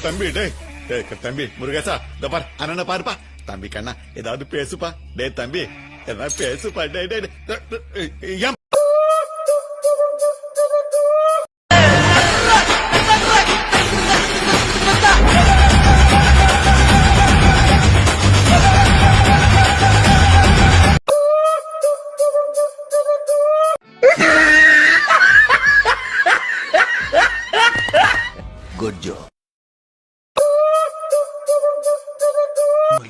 தம்பி தம்பி முருகேசா இந்த பார் அண்ணனை பாருப்பா தம்பி கண்ணா ஏதாவது பேசுப்பா தம்பி ஏதாவது பேசுப்பா ஏன் குட் ஜோ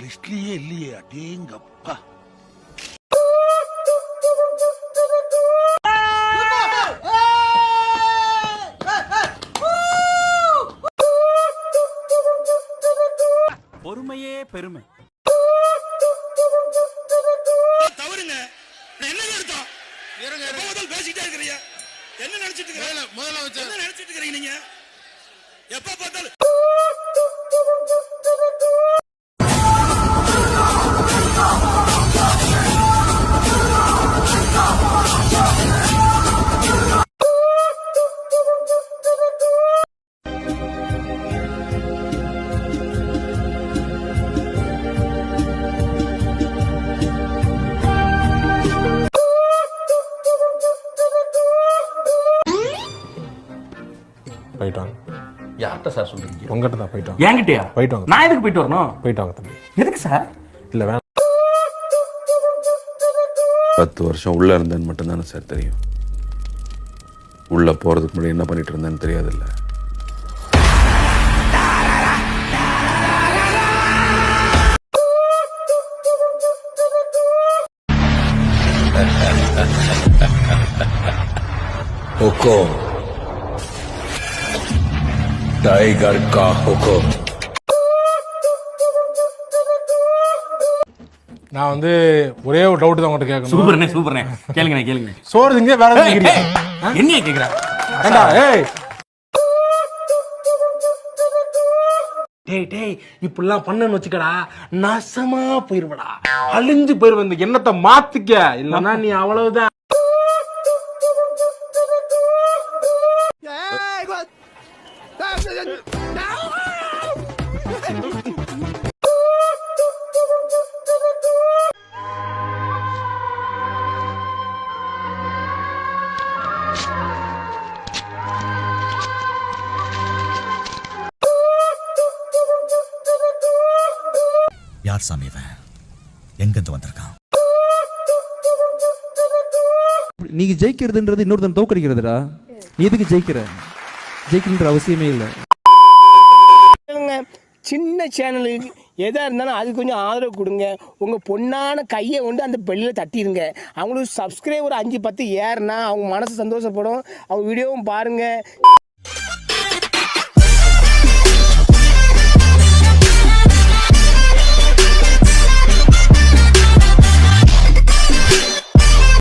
லிஸ்ட்லயே இல்லையே அடேங்கப்பா பொறுமையே பெருமை. தவறுங்க என்ன அர்த்தம் முதல் பேசிட்டே இருக்கிறீங்க என்ன நினைச்சிட்டு இருக்கீங்க முதல்ல என்ன நினைச்சிட்டு இருக்கீங்க நீங்க எப்ப பார்த்தாலும் போயிட்டாங்க. யார்கிட்ட சார் சொல்றீங்க? உங்ககிட்ட தான் போயிட்டாங்க. என்கிட்டயா? போயிட்டாங்க. நான் எதுக்கு போயிட்டு வரணும்? போயிட்டாங்க தம்பி. எதுக்கு சார்? இல்ல வேணாம். 10 வருஷம் உள்ள இருந்தேன்னு மட்டும்தானே சார் தெரியும். உள்ள போறதுக்கு முன்னாடி என்ன பண்ணிட்டு இருந்தேன்னு தெரியாதுல்ல. हुकुम टाइगर का हुकुम. நான் வந்து ஒரே ஒரு டவுட் தான் உங்ககிட்ட கேட்கணும். சூப்பர்ண்ணே கேளுங்க. சோறு திங்க வேற எதுவும் கேக்குறீங்க? என்ன கேக்குறா? ஏண்டா ஏய் டேய் இப்படிலாம் பண்ணன்னு வச்சுக்கடா நாசமா போயிருவடா. அழிஞ்சு போயிருவ. இந்த எண்ணத்தை மாத்திக்க, இல்லன்னா நீ அவ்வளவுதான். யார் சாமி இவன்? எங்கிருந்து வந்திருக்கான்? நீங்க ஜெயிக்கிறதுன்றது இன்னொருத்தன் தோக்கடிக்கிறதுடா. நீ எதுக்கு ஜெயிக்கின்ற அவசியமே இல்லை. சின்ன சேனலுக்கு எதாக இருந்தாலும் அது கொஞ்சம் ஆதரவு கொடுங்க. உங்கள் பொண்ணான கையை கொண்டு அந்த பெல்லில் தட்டிடுங்க. அவங்களுக்கு சப்ஸ்கிரைபர் 5-10 ஏறுனா அவங்க மனசு சந்தோஷப்படும். அவங்க வீடியோவும் பாருங்கள்.